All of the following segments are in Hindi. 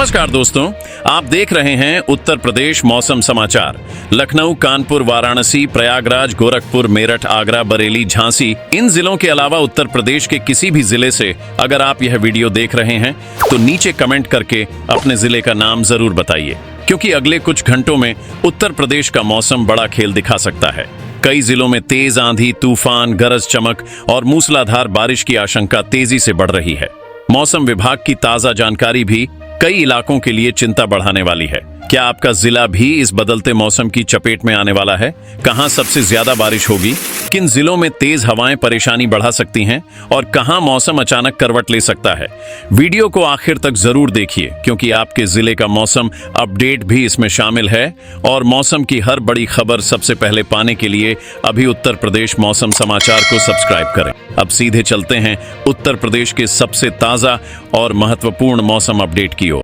नमस्कार दोस्तों, आप देख रहे हैं उत्तर प्रदेश मौसम समाचार। लखनऊ, कानपुर, वाराणसी, प्रयागराज, गोरखपुर, मेरठ, आगरा, बरेली, झांसी, इन जिलों के अलावा उत्तर प्रदेश के किसी भी जिले से अगर आप यह वीडियो देख रहे हैं तो नीचे कमेंट करके अपने जिले का नाम जरूर बताइए, क्योंकि अगले कुछ घंटों में उत्तर प्रदेश का मौसम बड़ा खेल दिखा सकता है। कई जिलों में तेज आंधी, तूफान, गरज चमक और मूसलाधार बारिश की आशंका तेजी से बढ़ रही है। मौसम विभाग की ताजा जानकारी भी कई इलाकों के लिए चिंता बढ़ाने वाली है। क्या आपका जिला भी इस बदलते मौसम की चपेट में आने वाला है? कहां सबसे ज्यादा बारिश होगी? किन जिलों में तेज हवाएं परेशानी बढ़ा सकती हैं? और कहां मौसम अचानक करवट ले सकता है? वीडियो को आखिर तक जरूर देखिए, क्योंकि आपके जिले का मौसम अपडेट भी इसमें शामिल है। और मौसम की हर बड़ी खबर सबसे पहले पाने के लिए अभी उत्तर प्रदेश मौसम समाचार को सब्सक्राइब करें। अब सीधे चलते हैं उत्तर प्रदेश के सबसे ताजा और महत्वपूर्ण मौसम अपडेट की ओर।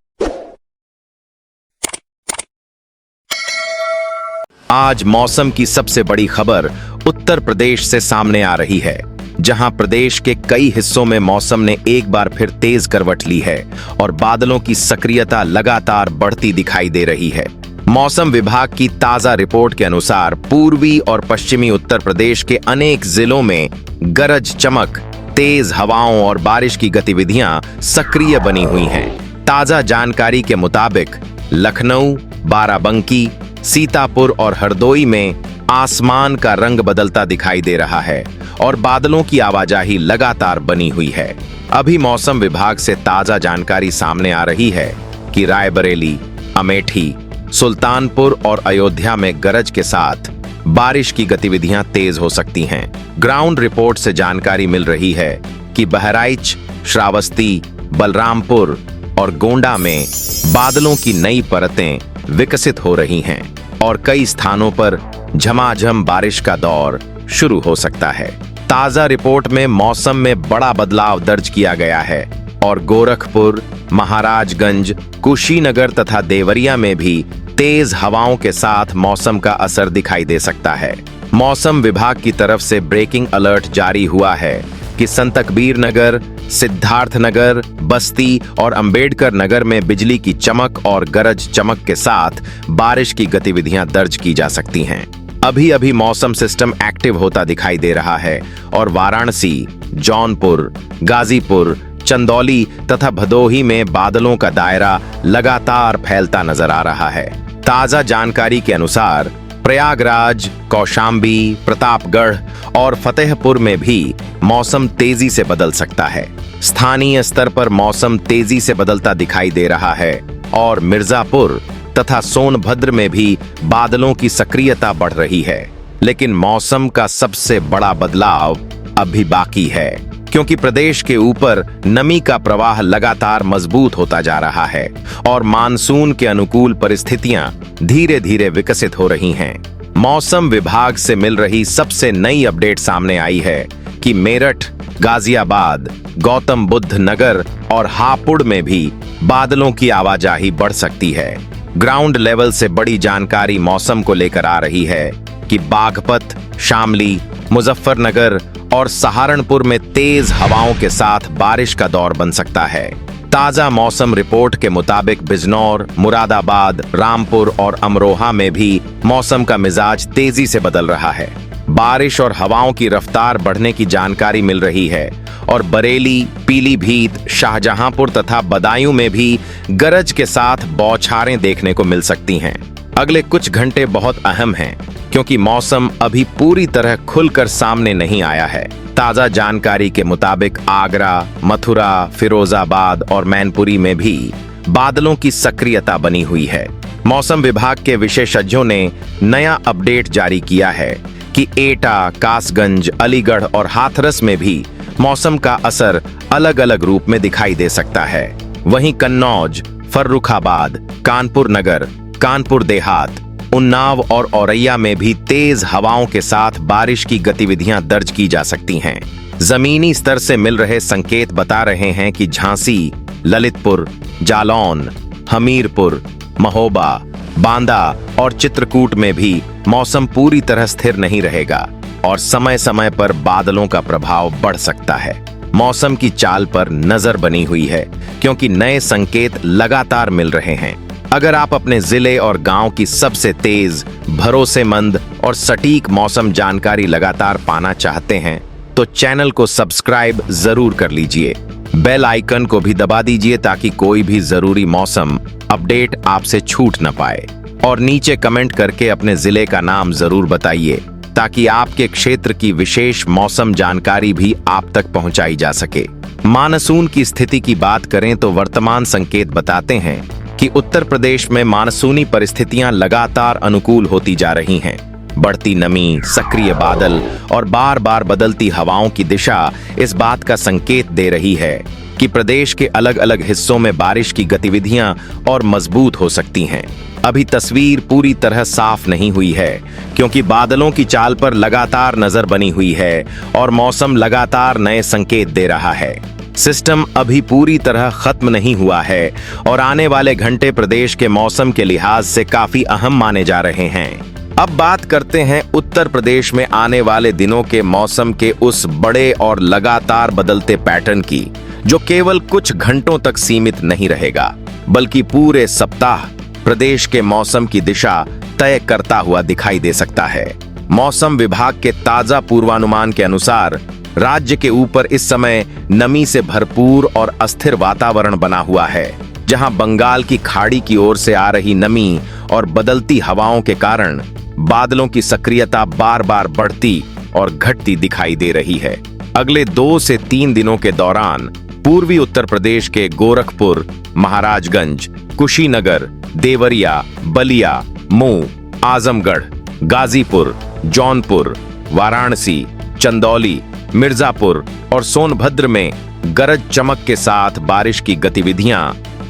आज मौसम की सबसे बड़ी खबर उत्तर प्रदेश से सामने आ रही है, जहां प्रदेश के कई हिस्सों में मौसम ने एक बार फिर तेज करवट ली है और बादलों की सक्रियता लगातार बढ़ती दिखाई दे रही है। मौसम विभाग की ताजा रिपोर्ट के अनुसार पूर्वी और पश्चिमी उत्तर प्रदेश के अनेक जिलों में गरज चमक, तेज हवाओं और बारिश की गतिविधियां सक्रिय बनी हुई हैं। ताजा जानकारी के मुताबिक लखनऊ, बाराबंकी, सीतापुर और हरदोई में आसमान का रंग बदलता दिखाई दे रहा है और बादलों की आवाजाही लगातार बनी हुई है। अभी मौसम विभाग से ताजा जानकारी सामने आ रही है कि रायबरेली, अमेठी, सुल्तानपुर और अयोध्या में गरज के साथ बारिश की गतिविधियां तेज हो सकती हैं। ग्राउंड रिपोर्ट से जानकारी मिल रही है कि बहराइच, श्रावस्ती, बलरामपुर और गोंडा में बादलों की नई परतें विकसित हो रही हैं और कई स्थानों पर झमाझम बारिश का दौर शुरू हो सकता है। ताजा रिपोर्ट में मौसम में बड़ा बदलाव दर्ज किया गया है और गोरखपुर, महाराजगंज, कुशीनगर तथा देवरिया में भी तेज हवाओं के साथ मौसम का असर दिखाई दे सकता है। मौसम विभाग की तरफ से ब्रेकिंग अलर्ट जारी हुआ है कि संत कबीर नगर, सिद्धार्थनगर, बस्ती और अंबेडकर नगर में बिजली की चमक और गरज चमक के साथ बारिश की गतिविधियां दर्ज की जा सकती हैं। अभी मौसम सिस्टम एक्टिव होता दिखाई दे रहा है और वाराणसी, जौनपुर, गाजीपुर, चंदौली तथा भदोही में बादलों का दायरा लगातार फैलता नजर आ रहा है। ताजा जानकारी के अनुसार प्रयागराज, कौशाम्बी, प्रतापगढ़ और फतेहपुर में भी मौसम तेजी से बदल सकता है। स्थानीय स्तर पर मौसम तेजी से बदलता दिखाई दे रहा है और मिर्जापुर तथा सोनभद्र में भी बादलों की सक्रियता बढ़ रही है। लेकिन मौसम का सबसे बड़ा बदलाव अभी बाकी है, क्योंकि प्रदेश के ऊपर नमी का प्रवाह लगातार मजबूत होता जा रहा है और मानसून के अनुकूल परिस्थितियां धीरे धीरे विकसित हो रही हैं। मौसम विभाग से मिल रही सबसे नई अपडेट सामने आई है कि मेरठ, गाजियाबाद, गौतम बुद्ध नगर और हापुड़ में भी बादलों की आवाजाही बढ़ सकती है। ग्राउंड लेवल से बड़ी जानकारी मौसम को लेकर आ रही है कि बागपत, शामली, मुजफ्फरनगर और सहारनपुर में तेज हवाओं के साथ बारिश का दौर बन सकता है। ताजा मौसम रिपोर्ट के मुताबिक बिजनौर, मुरादाबाद, रामपुर और अमरोहा में भी मौसम का मिजाज तेजी से बदल रहा है। बारिश और हवाओं की रफ्तार बढ़ने की जानकारी मिल रही है और बरेली, पीलीभीत, शाहजहांपुर तथा बदायूं में भी गरज के साथ बौछारें देखने को मिल सकती हैं। अगले कुछ घंटे बहुत अहम हैं, क्योंकि मौसम अभी पूरी तरह खुलकर सामने नहीं आया है। ताजा जानकारी के मुताबिक आगरा, मथुरा, फिरोजाबाद और मैनपुरी में भी बादलों की सक्रियता बनी हुई है। मौसम विभाग के विशेषज्ञों ने नया अपडेट जारी किया है कि एटा, कासगंज, अलीगढ़ और हाथरस में भी मौसम का असर अलग अलग रूप में दिखाई दे सकता है। वहीं कन्नौज, फर्रुखाबाद, कानपुर नगर, कानपुर देहात, उन्नाव और औरैया में भी तेज हवाओं के साथ बारिश की गतिविधियां दर्ज की जा सकती हैं। जमीनी स्तर से मिल रहे संकेत बता रहे हैं कि झांसी, ललितपुर, जालौन, हमीरपुर, महोबा, बांदा और चित्रकूट में भी मौसम पूरी तरह स्थिर नहीं रहेगा और समय समय पर बादलों का प्रभाव बढ़ सकता है। मौसम की चाल पर नजर बनी हुई है, क्योंकि नए संकेत लगातार मिल रहे हैं। अगर आप अपने जिले और गांव की सबसे तेज, भरोसेमंद और सटीक मौसम जानकारी लगातार पाना चाहते हैं, तो चैनल को सब्सक्राइब जरूर कर लीजिए। बेल आइकन को भी दबा दीजिए ताकि कोई भी जरूरी मौसम अपडेट आपसे छूट न पाए। और नीचे कमेंट करके अपने जिले का नाम जरूर बताइए ताकि आपके क्षेत्र की विशेष मौसम जानकारी भी आप तक पहुंचाई जा सके। मानसून की स्थिति की बात करें तो वर्तमान संकेत बताते हैं कि उत्तर प्रदेश में मानसूनी परिस्थितियां लगातार अनुकूल होती जा रही हैं। बढ़ती नमी, सक्रिय बादल और बार बार बदलती हवाओं की दिशा इस बात का संकेत दे रही है कि प्रदेश के अलग अलग हिस्सों में बारिश की गतिविधियां और मजबूत हो सकती हैं। अभी तस्वीर पूरी तरह साफ नहीं हुई है, क्योंकि बादलों की चाल पर लगातार नजर बनी हुई है और मौसम लगातार नए संकेत दे रहा है। सिस्टम अभी पूरी तरह खत्म नहीं हुआ है और आने वाले घंटे प्रदेश के मौसम के लिहाज से काफी अहम माने जा रहे हैं। अब बात करते हैं उत्तर प्रदेश में आने वाले दिनों के मौसम के उस बड़े और लगातार बदलते पैटर्न की, जो केवल कुछ घंटों तक सीमित नहीं रहेगा, बल्कि पूरे सप्ताह प्रदेश के मौसम की दिशा तय करता हुआ दिखाई दे सकता है। मौसम विभाग के ताजा पूर्वानुमान के अनुसार राज्य के ऊपर इस समय नमी से भरपूर और अस्थिर वातावरण बना हुआ है, जहां बंगाल की खाड़ी की ओर से आ रही नमी और बदलती हवाओं के कारण बादलों की सक्रियता बार बार बढ़ती और घटती दिखाई दे रही है। अगले 2 से 3 दिनों के दौरान पूर्वी उत्तर प्रदेश के गोरखपुर, महाराजगंज, कुशीनगर, देवरिया, बलिया, मऊ, आजमगढ़, गाजीपुर, जौनपुर, वाराणसी, चंदौली, मिर्जापुर और सोनभद्र में गरज चमक के साथ बारिश की गतिविधियां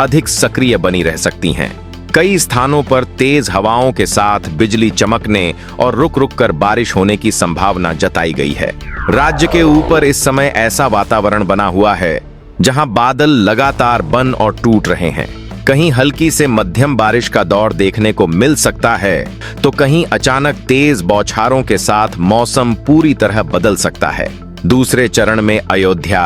अधिक सक्रिय बनी रह सकती हैं। कई स्थानों पर तेज हवाओं के साथ बिजली चमकने और रुक रुक कर बारिश होने की संभावना जताई गई है। राज्य के ऊपर इस समय ऐसा वातावरण बना हुआ है जहां बादल लगातार बन और टूट रहे हैं। कहीं हल्की से मध्यम बारिश का दौर देखने को मिल सकता है, तो कहीं अचानक तेज बौछारों के साथ मौसम पूरी तरह बदल सकता है। दूसरे चरण में अयोध्या,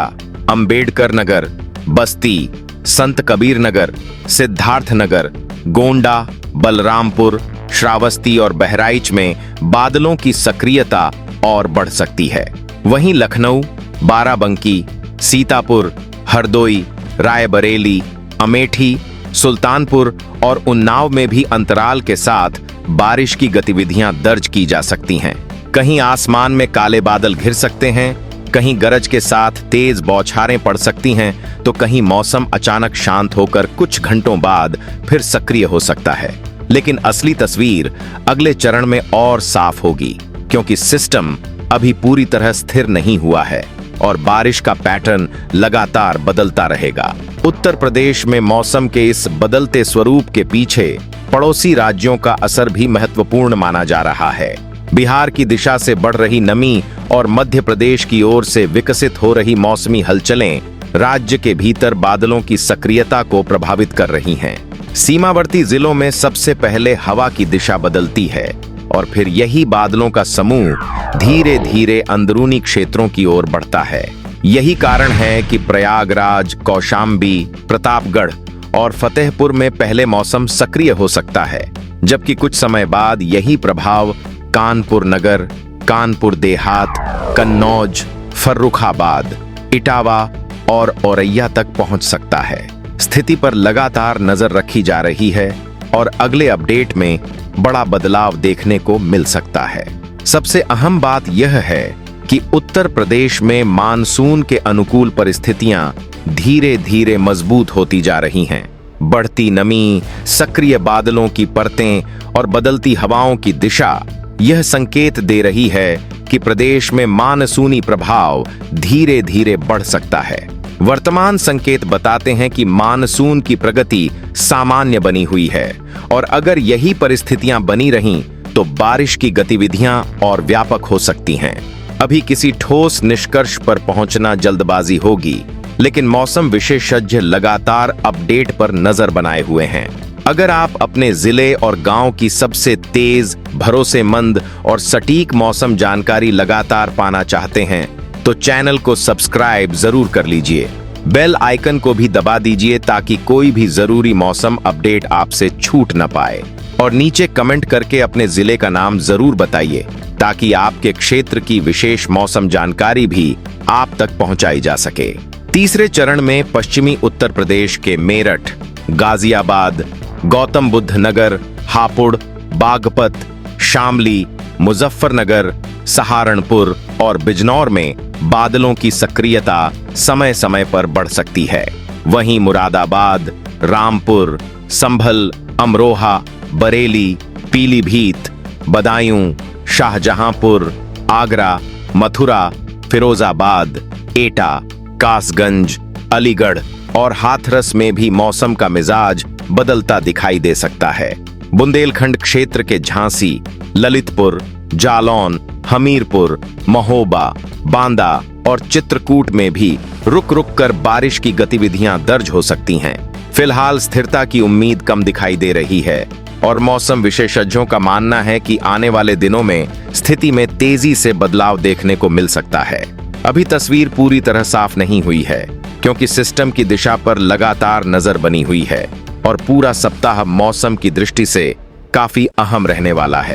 अंबेडकर नगर, बस्ती, संत कबीर नगर, सिद्धार्थ नगर, गोंडा, बलरामपुर, श्रावस्ती और बहराइच में बादलों की सक्रियता और बढ़ सकती है। वहीं लखनऊ, बाराबंकी, सीतापुर, हरदोई, रायबरेली, अमेठी, सुल्तानपुर और उन्नाव में भी अंतराल के साथ बारिश की गतिविधियां दर्ज की जा सकती हैं। कहीं आसमान में काले बादल घिर सकते हैं, कहीं गरज के साथ तेज बौछारें पड़ सकती हैं, तो कहीं मौसम अचानक शांत होकर कुछ घंटों बाद फिर सक्रिय हो सकता है। लेकिन असली तस्वीर अगले चरण में और साफ होगी, क्योंकि सिस्टम अभी पूरी तरह स्थिर नहीं हुआ है और बारिश का पैटर्न लगातार बदलता रहेगा। उत्तर प्रदेश में मौसम के इस बदलते स्वरूप के पीछे पड़ोसी राज्यों का असर भी महत्वपूर्ण माना जा रहा है। बिहार की दिशा से बढ़ रही नमी और मध्य प्रदेश की ओर से विकसित हो रही मौसमी हलचलें राज्य के भीतर बादलों की सक्रियता को प्रभावित कर रही हैं। सीमावर्ती जिलों में सबसे पहले हवा की दिशा बदलती है और फिर यही बादलों का समूह धीरे धीरे अंदरूनी क्षेत्रों की ओर बढ़ता है। यही कारण है कि प्रयागराज, कौशाम्बी, प्रतापगढ़ और फतेहपुर में पहले मौसम सक्रिय हो सकता है, जबकि कुछ समय बाद यही प्रभाव कानपुर नगर, कानपुर देहात, कन्नौज, फर्रुखाबाद, इटावा और औरैया तक पहुंच सकता है। स्थिति पर लगातार नजर रखी जा रही है और अगले अपडेट में बड़ा बदलाव देखने को मिल सकता है। सबसे अहम बात यह है कि उत्तर प्रदेश में मानसून के अनुकूल परिस्थितियां धीरे धीरे मजबूत होती जा रही हैं। बढ़ती नमी, सक्रिय बादलों की परतें और बदलती हवाओं की दिशा यह संकेत दे रही है कि प्रदेश में मानसूनी प्रभाव धीरे धीरे बढ़ सकता है। वर्तमान संकेत बताते हैं कि मानसून की प्रगति सामान्य बनी हुई है और अगर यही परिस्थितियां बनी रहीं तो बारिश की गतिविधियां और व्यापक हो सकती हैं। अभी किसी ठोस निष्कर्ष पर पहुंचना जल्दबाजी होगी, लेकिन मौसम विशेषज्ञ लगातार अपडेट पर नजर बनाए हुए हैं। अगर आप अपने जिले और गांव की सबसे तेज, भरोसेमंद और सटीक मौसम जानकारी लगातार पाना चाहते हैं, तो चैनल को सब्सक्राइब जरूर कर लीजिए। बेल आइकन को भी दबा दीजिए ताकि कोई भी जरूरी मौसम अपडेट आपसे छूट न पाए। और नीचे कमेंट करके अपने जिले का नाम जरूर बताइए ताकि आपके क्षेत्र की विशेष मौसम जानकारी भी आप तक पहुंचाई जा सके। तीसरे चरण में पश्चिमी उत्तर प्रदेश के मेरठ, गाजियाबाद, गौतम बुद्ध नगर, हापुड़, बागपत, शामली, मुजफ्फरनगर, सहारनपुर और बिजनौर में बादलों की सक्रियता समय समय पर बढ़ सकती है। वहीं मुरादाबाद, रामपुर, संभल, अमरोहा, बरेली, पीलीभीत, बदायूं, शाहजहांपुर, आगरा, मथुरा, फिरोजाबाद, एटा, कासगंज, अलीगढ़ और हाथरस में भी मौसम का मिजाज बदलता दिखाई दे सकता है। बुंदेलखंड क्षेत्र के झांसी, ललितपुर, जालौन, हमीरपुर, महोबा, बांदा और चित्रकूट में भी रुक रुक कर बारिश की गतिविधियां दर्ज हो सकती हैं। फिलहाल स्थिरता की उम्मीद कम दिखाई दे रही है और मौसम विशेषज्ञों का मानना है कि आने वाले दिनों में स्थिति में तेजी से बदलाव देखने को मिल सकता है। अभी तस्वीर पूरी तरह साफ नहीं हुई है क्योंकि सिस्टम की दिशा पर लगातार नजर बनी हुई है और पूरा सप्ताह मौसम की दृष्टि से काफी अहम रहने वाला है।